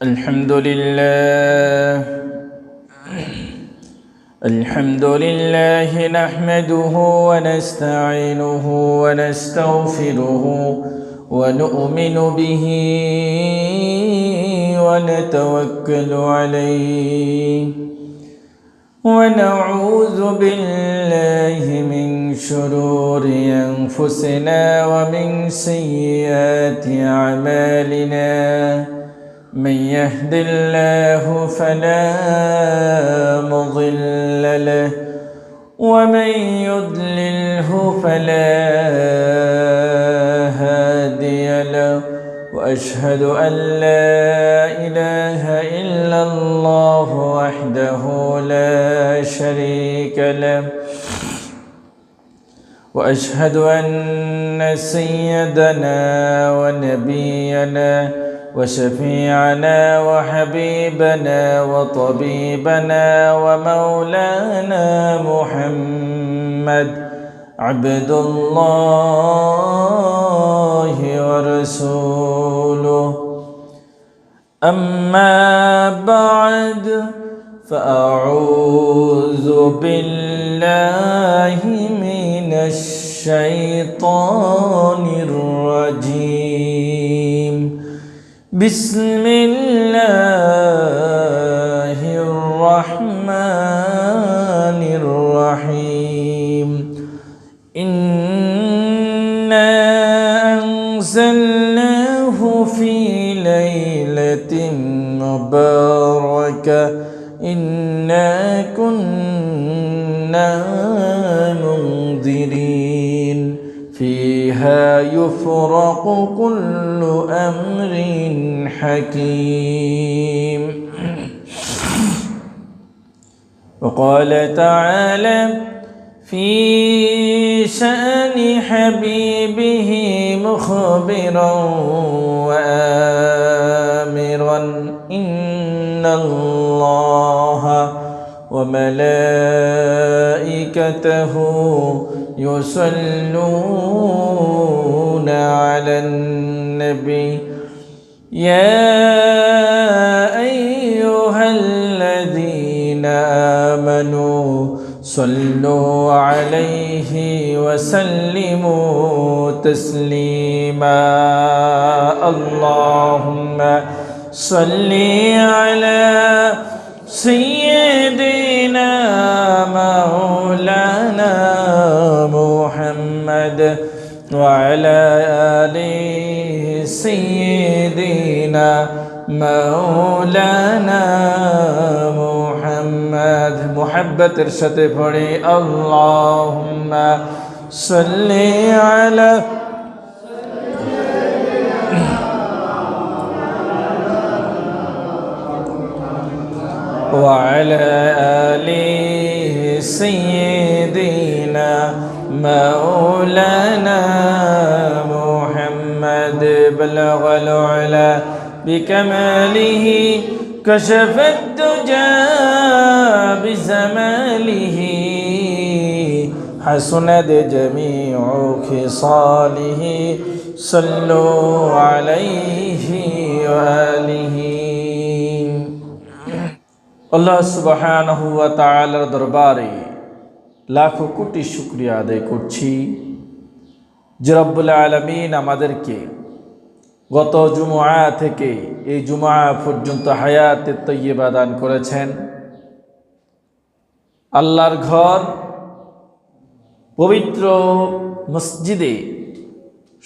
الحمد لله نحمده ونستعينه ونستغفره ونؤمن به ونتوكل عليه ونعوذ بالله من شرور أنفسنا ومن سيئات أعمالنا من يهد الله فلا مضل له ومن يضلله فلا هادي له وأشهد أن لا إله إلا الله وحده لا شريك له وأشهد أن سيدنا ونبينا وشفيعنا وحبيبنا وطبيبنا ومولانا محمد عبد الله ورسوله أما بعد فأعوذ بالله من الشيطان الرجيم بسم الله الرحمن الرحيم إنا أنزلناه في ليلة مباركة إنا كنا منذرين فيها يفرق كل أمر حكيم وقال تعالى في شأن حبيبه مخبرا وآمرا إن الله وملائكته يصلون على النبي يا أيها الذين آمنوا صلوا عليه وسلموا تسليما اللهم صل على سيدنا مولانا محمد وعلى آله سيدنا مولانا محمد محبت ارشد پڑھی اللهم صل على وعلى آله سيدنا مولانا محمد بلغ العلا بكماله كشف الدجى بزماله حسنت جميع خصاله صلوا عليه وآله আল্লাহ সুবহানাহু ওয়া তাআলার দরবারে লাখো কোটি শুকরিয়া আদায় করছি যে রব্বুল আলামিন আমাদেরকে গত জুমআ থেকে এই জুমআ পর্যন্ত হায়াতে তয়্যিবা দান করেছেন। আল্লাহর ঘর পবিত্র মসজিদে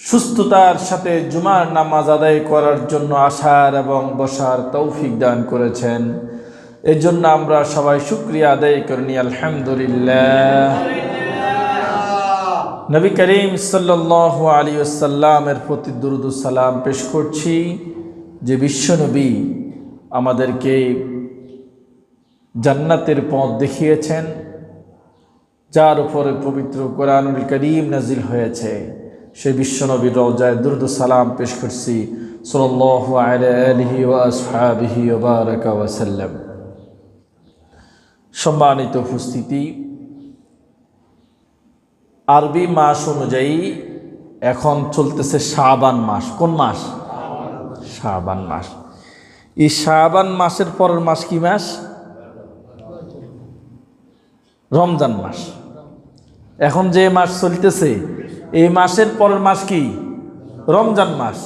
সুস্থতার সাথে জুমার নামাজ আদায় করার জন্য আসার এবং বসার তৌফিক দান করেছেন। এই জন্য আমরা সবাই শুকরিয়া আদায় করি আলহামদুলিল্লাহ। নবী করিম সাল্লাল্লাহু আলাইহি ওয়াসাল্লামের প্রতি দুরূদ ও সালাম পেশ করছি যে বিশ্বনবী আমাদেরকে জান্নাতের পথ দেখিয়েছেন, যার উপরে পবিত্র কোরআনুল কারীম নাজিল হয়েছে। সেই বিশ্বনবীর রওজায় দুরূদ ও সালাম পেশ করছি সাল্লাল্লাহু আলাইহি ওয়া আসহাবিহি ওয়া বারাকা ওয়া সাল্লাম। সম্মানিত উপস্থিতি, আরবি মাস অনুযায়ী এখন চলতেছে শাবান মাস। কোন মাস? শাবান মাস। এই শাবান মাসের পরের মাস কি মাস? রমজান মাস। এখন যে মাস চলতেছে এই মাসের পরের মাস কি? রমজান মাস।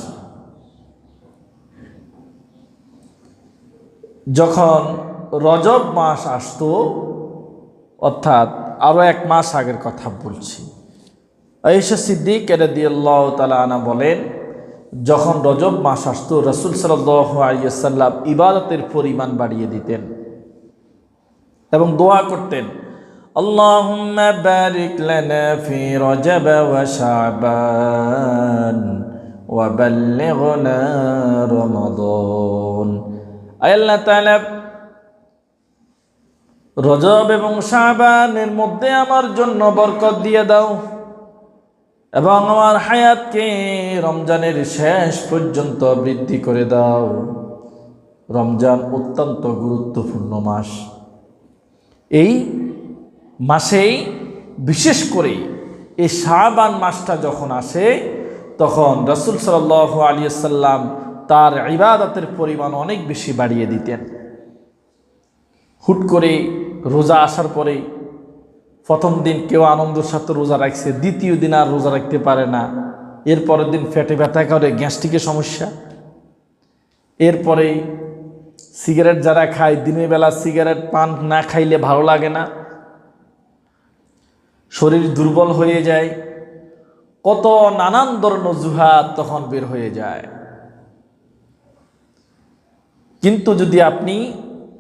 যখন রজব মাস আসতো, অর্থাৎ আরো এক মাস আগের কথা বলছি, আয়েশা সিদ্দিক রাদিয়াল্লাহু তাআলা আনহা বলেন, যখন রজব মাস আসতো রাসূল সাল্লাল্লাহু আলাইহি ওয়াসাল্লাম ইবাদতের পরিমাণ বাড়িয়ে দিতেন এবং দোয়া করতেন, আল্লাহুম্মা বারিক লানা ফি রজব ওয়া শাবান ওয়া বাল্লিগনা রমাদান। আয় আল্লাহ তাআলা, রজব এবং শাবানের মধ্যে আমার জন্য বরকত দিয়ে দাও এবং আমার হায়াতকে রমজানের শেষ পর্যন্ত বৃদ্ধি করে দাও। রমজান অত্যন্ত গুরুত্বপূর্ণ মাস। এই মাসেই বিশেষ করে এই শাবান মাসটা যখন আসে তখন রাসূল সাল্লাল্লাহু আলাইহি ওয়াসাল্লাম তার ইবাদতের পরিমাণ অনেক বেশি বাড়িয়ে দিতেন। হুট করে রোজা আসার পরে প্রথম দিন কেউ আনন্দের সাথে রোজা রাখছে, দ্বিতীয় দিন আর রোজা রাখতে পারে না, এরপরের দিন পেটে ব্যথা করে, গ্যাস্ট্রিকের সমস্যা। এরপরে সিগারেট যারা খায়, দিনের বেলা সিগারেট পান না খাইলে ভালো লাগে না, শরীর দুর্বল হয়ে যায়, কত নানান ধরনের অজুহাত তখন বের হয়ে যায়। কিন্তু যদি আপনি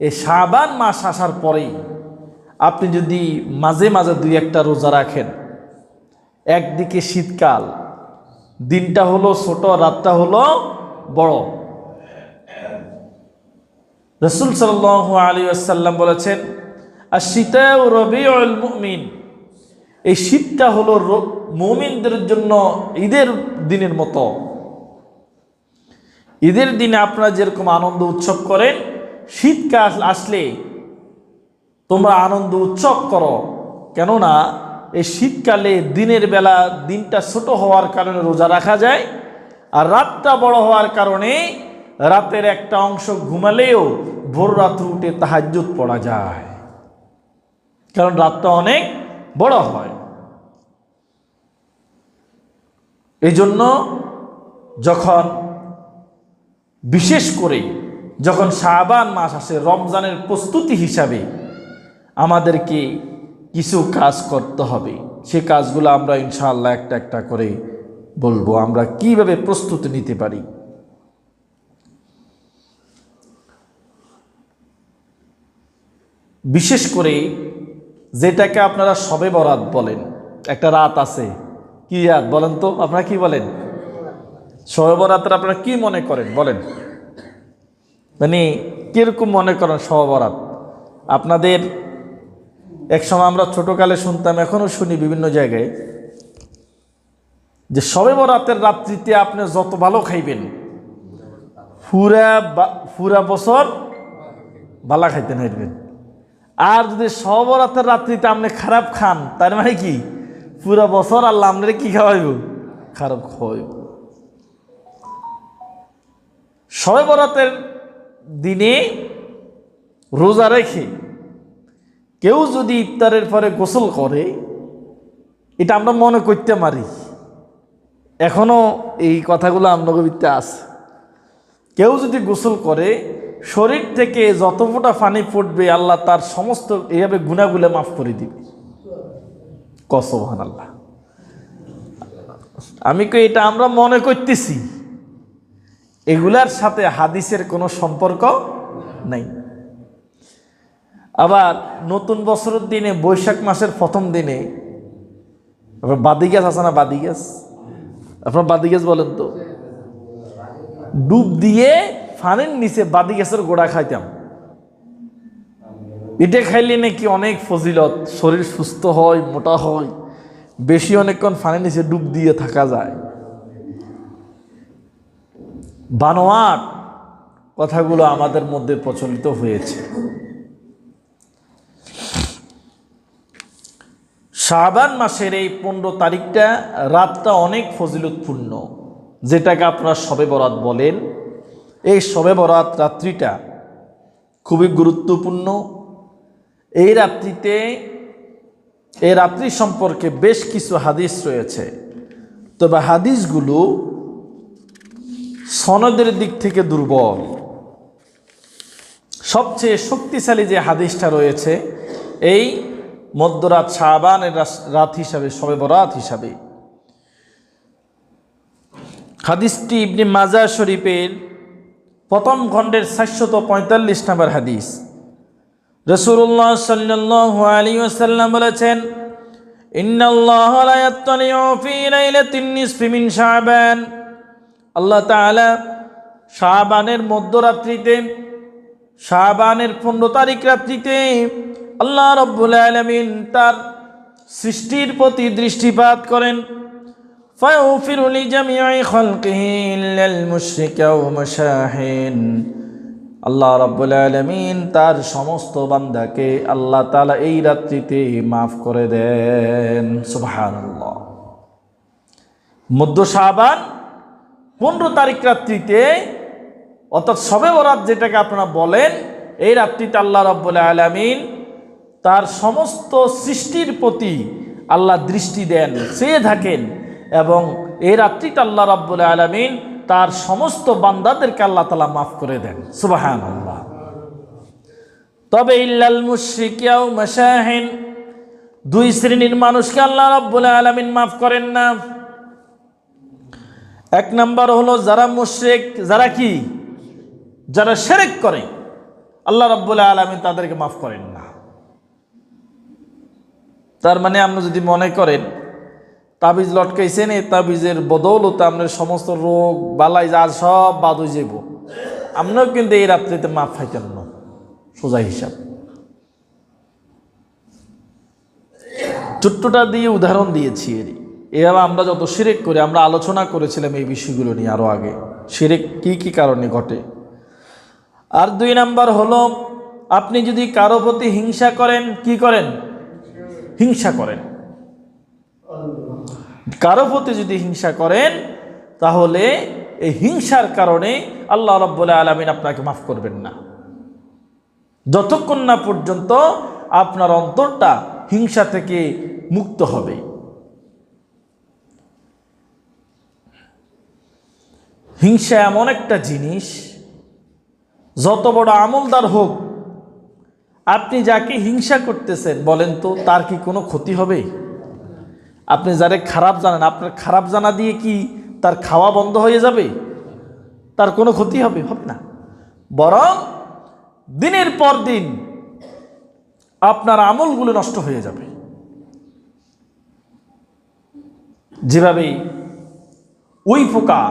এই শাবান মাস আসার পরেই আপনি যদি মাঝে মাঝে দুই একটা রোজা রাখেন, একদিকে শীতকাল, দিনটা হলো ছোট, রাতটা হলো বড়। রাসূল সাল্লাল্লাহু আলাইহি ওয়াসাল্লাম বলেছেন, আশ-শিতাউ রবিউল মুমিন, এই শীতটা হলো মুমিনদের জন্য ঈদের দিনের মতো। ঈদের দিনে আপনারা যেরকম আনন্দ উৎসব করেন, শীতকাল আসলে তোমরা আনন্দ উৎসব করো। কেননা এই শীতকালে দিনের বেলা দিনটা ছোট হওয়ার কারণে রোজা রাখা যায়, আর রাতটা বড় হওয়ার কারণে রাতের একটা অংশ ঘুমালেও ভোর রাত্রে উঠে তাহাজ্জুদ পড়া যায়, কারণ রাতটা অনেক বড় হয়। এই জন্য যখন বিশেষ করে যখন শাবান মাস আসে, রমজানের প্রস্তুতি হিসাবে আমাদেরকে কিছু কাজ করতে হবে। সে কাজগুলো আমরা ইনশাআল্লাহ একটা একটা করে বলবো, আমরা কিভাবে প্রস্তুতি নিতে পারি। বিশেষ করে যেটাকে আপনারা শবে বরাত বলেন, একটা রাত আছে, কি রাত বলেন তো? আপনারা কি বলেন? শবে বরাতের আপনারা কি মনে করেন বলেন? মানে কিরকম মনে করেন শবে বরাত? আপনাদের এক সময় আমরা ছোটকালে শুনতাম, এখনো শুনি বিভিন্ন জায়গায়, যে শবে বরাতের রাত্রিতে আপনি যত ভালো খাইবেন পুরা বছর ভালো খাইতে নাইবেন। আর যদি শবে বরাতের রাত্রিতে আপনি খারাপ খান, তার মানে কি পুরা বছর আল্লাহ আপনার কি খাওয়াইব? খারাপ খাওয়াইব। শবে বরাতের দিনে রোজা রেখে কেউ যদি ইফতারের পরে গোসল করে, এটা আমরা মনে করতে পারি, এখনো এই কথাগুলো আপনাদের ভিতরে আছে। কেউ যদি গোসল করে, শরীর থেকে যত ফোঁটা পানি পড়বে আল্লাহ তার সমস্ত এইভাবে গুনাহগুলো মাফ করে দিবে। সুবহানাল্লাহ। আমি কই এটা আমরা মনে করতেছি, এগুলার সাথে হাদিসের কোনো সম্পর্ক নাই। আবার নতুন বছরের দিনে বৈশাখ মাসের প্রথম দিনে বাদি গাছ আছে না? বাদি গাছ, আপনার বাদি গাছ বলেন তো? ডুব দিয়ে ফানের নিচে বাদি গাছের গোড়া খাইতাম। এটা খাইলে নাকি অনেক ফজিলত, শরীর সুস্থ হয়, মোটা হয়, বেশি অনেকক্ষণ ফানের নিচে ডুব দিয়ে থাকা যায়। বানোয়াট কথাগুলো আমাদের মধ্যে প্রচলিত হয়েছে। শাবান মাসের এই 15 তারিখটা রাতটা অনেক ফজিলতপূর্ণ, যেটাকে আপনারা শবে বরাত বলেন। এই শবে বরাত রাত্রিটা খুবই গুরুত্বপূর্ণ। এই রাত্রি সম্পর্কে বেশ কিছু হাদিস রয়েছে, তবে হাদিসগুলো সনদের দিক থেকে দুর্বল। সবচেয়ে শক্তিশালী যে হাদিসটা রয়েছে এই মধ্যরাত শাবানের রাত হিসাবে, শবে বরাত হিসাবে। হাদিসটি ইবনে মাজাহ শরীফের প্রথম খণ্ডের 745 নম্বর হাদিস। রাসূলুল্লাহ সাল্লাল্লাহু আলাইহি ওয়াসাল্লাম বলেছেন, ইন্নাল্লাহা লা ইয়াত্তালিউ ফি লাইলাতিন নিসফি মিন শাবান। আল্লাহ তাআলা শাবানের মধ্যরাত্রিতে, শাবানের 15 তারিখ রাত্রিতে আল্লাহ রাব্বুল আলামিন তার সৃষ্টির প্রতি দৃষ্টিপাত করেন। ফায়গফিরু লিজামিই খালকিহি ইল্লাল মুশরিকা ওয়া মাশাহিন। আল্লাহ রাব্বুল আলামিন তার সমস্ত বান্দাকে আল্লাহ তাআলা এই রাত্রিতে মাফ করে দেন। সুবহানাল্লাহ। মধ্য শাবান 15 তারিখ রাত্রিতে, অর্থাৎ শবে বরাত যেটাকে আপনারা বলেন, এই রাত্রিতে আল্লাহ রাব্বুল আলামিন তার সমস্ত সৃষ্টির প্রতি আল্লাহ দৃষ্টি দেন, চেয়ে থাকেন, এবং এই রাত্রিতে আল্লাহ রাব্বুল আলামিন তার সমস্ত বান্দাদেরকে আল্লাহ তাআলা মাফ করে দেন। সুবহানাল্লাহ। তবে ইল্লাল মুশরিকা ওয়া মাশাহিন, দুই শ্রেণীর মানুষকে আল্লাহ রাব্বুল আলামিন মাফ করেন না। এক নাম্বার হলো যারা মুশরিক, যারা শিরক করে, আল্লাহ রাব্বুল আলামিন তাদেরকে মাফ করেন না। তার মানে আপনি যদি মনে করেন তাবিজ লটকাইছেন, এই তাবিজের বদৌলতে আপনার সমস্ত রোগ বালাই যা সব বাদ হয়ে যাব, আপনিও কিন্তু এই রাত্রিতে মাফ পাইতেন না, সোজা হিসাব। ছোট্টটা দিয়ে উদাহরণ দিয়েছি। এভাবে আমরা যত শিরক করি, আমরা আলোচনা করেছিলাম এই বিষয়গুলো নিয়ে আরো আগে, শিরক কি কি কারণে ঘটে। আর দুই নাম্বার হলো, আপনি যদি কারো প্রতি হিংসা করেন, কি করেন? হিংসা করেন। কারো প্রতি যদি হিংসা করেন, তাহলে এই হিংসার কারণে আল্লাহ রাব্বুল আলামিন আপনাকে মাফ করবেন না, যতক্ষণ না পর্যন্ত আপনার অন্তরটা হিংসা থেকে মুক্ত হবে। হিংসা এমন একটা জিনিস, যত বড় আমলদার হোক, আপনি যাকে হিংসা করতেছেন বলেন তো তার কি কোনো ক্ষতি হবে? আপনি যারে খারাপ জানেন, আপনার খারাপ জানা দিয়ে কি তার খাওয়া বন্ধ হয়ে যাবে? তার কোনো ক্ষতি হবে? হবে না। বরং দিনের পর দিন আপনার আমলগুলো নষ্ট হয়ে যাবে। যেভাবে ওই পোকা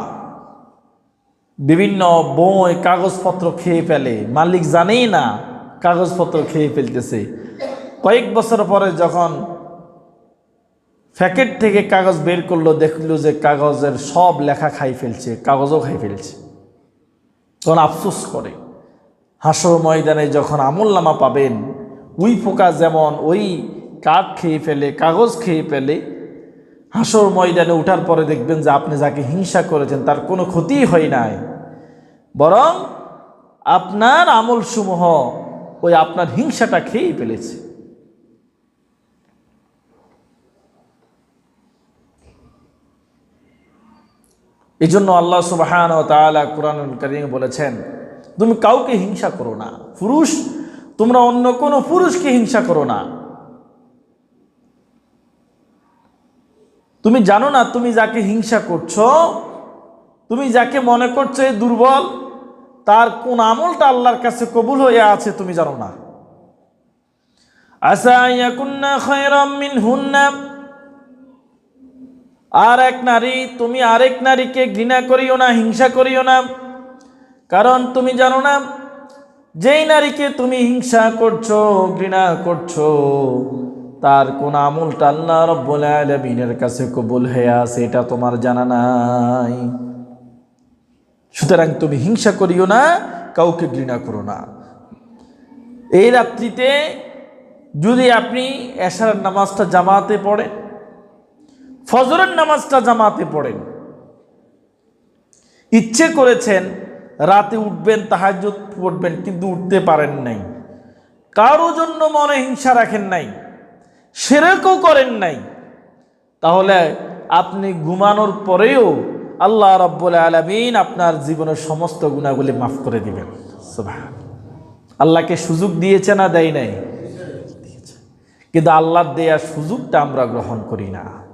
বিভিন্ন বই কাগজপত্র খেয়ে ফেলে, মালিক জানেই না কাগজপত্র খেয়ে ফেলতেছে, কয়েক বছর পরে যখন প্যাকেট থেকে কাগজ বের করলো, দেখলো যে কাগজের সব লেখা খাই ফেলছে, কাগজও খাই ফেলছে, তখন আফসোস করে। হাসর ময়দানে যখন আমলনামা পাবেন, ওই পোকা যেমন ওই কাঠ খেয়ে ফেলে, কাগজ খেয়ে ফেলে, হাসর ময়দানে ওঠার পরে দেখবেন যে আপনি যাকে হিংসা করেছেন তার কোনো ক্ষতি হয় নাই, বরং আপনার আমলসমূহ ওই আপনার হিংসাটা খেয়ে ফেলেছে। এই জন্য আল্লাহ সুবহানাহু ওয়া তাআলা কুরআনুল কারীমে বলেছেন, তুমি কাউকে হিংসা করো না। পুরুষ, তোমরা অন্য কোনো পুরুষকে হিংসা করো না। তুমি জানো না তুমি যাকে হিংসা করছো, তুমি যাকে মনে করছো দুর্বল, তার কোন আমলটা আল্লাহর কাছে কবুল হয়ে আছে তুমি জানো না। আসা ইয়াকুন্না খায়রাম মিনহুন্না, আর এক নারী, তুমি আরেক নারীকে ঘৃণা করিও না, হিংসা করিও না, কারণ তুমি জানো না যেই নারীকে তুমি হিংসা করছো, ঘৃণা করছো, তার কোন আমলটা আল্লাহ রাব্বুল আলামিনের কাছে কবুল হয়ে আছে এটা তোমার জানা নাই। সুতরাং তুমি হিংসা করিও না, কাউকে ঘৃণা করো না। এই রাত্রিতে যদি আপনি এশার নামাজটা জামাতে পড়েন, ফজরের নামাজটা জামাতে পড়েন, ইচ্ছে করেছেন রাতে উঠবেন, তাহাজ্জুদ পড়বেন, কিন্তু উঠতে পারেন নাই, কারো জন্য মনে হিংসা রাখেন নাই, শিরকও করেন নাই, তাহলে আপনি ঘুমানোর পরেও আল্লাহ রাব্বুল আলামিন আপনার জীবনের সমস্ত গুনাহগুলি মাফ করে দিবেন। সুবহান। আল্লাহকে সুযোগ দিয়েছে না দেয় নাই? কিন্তু আল্লাহর দেয়া সুযোগটা আমরা গ্রহণ করি না।